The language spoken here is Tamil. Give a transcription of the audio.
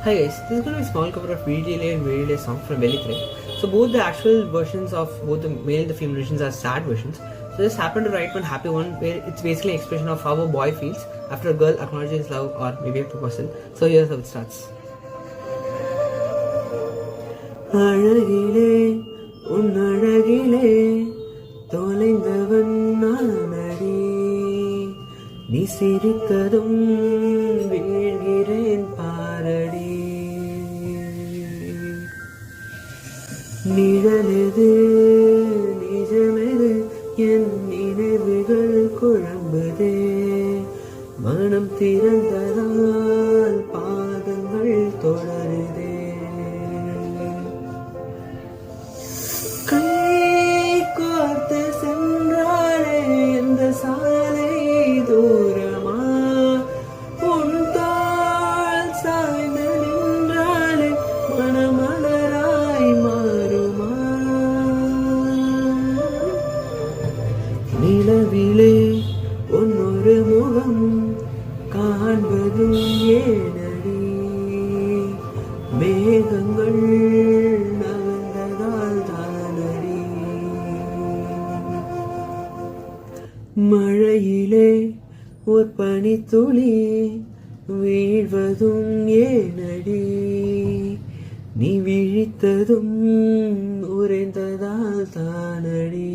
Hi guys, this is going to be a small cover of Very Delay and Very Delay song from Velithre. So both the actual versions of both the male and the female versions are sad versions. So I just happened to write one happy one where it's basically an expression of how a boy feels after a girl acknowledges his love or maybe a proposal. So here's how it starts. அழகிலே உன் அழகிலே தொலைந்தவன் நானடி நீ சிரித்ததும் வீழ்கிறேன் பாரடி நிழலெது நிஜமெது என் நினைவுகள் குழம்புதே மனம் திறந்ததால் பாதங்கள் தொடருதே கை கோர்த்து சென்றாலே எந்த சாலை தூரமா உன் தாள் சாய்ந்து நின்றாலே மனமலராய் மாறுமா நிலவிலே உன்னொரு முகம் காண்பதும் ஏனடி மேகங்கள் மழையிலே ஒரு பனித்துளி வீழ்வதும் ஏனடி நீ விழித்ததும் உறைந்ததால் தானடி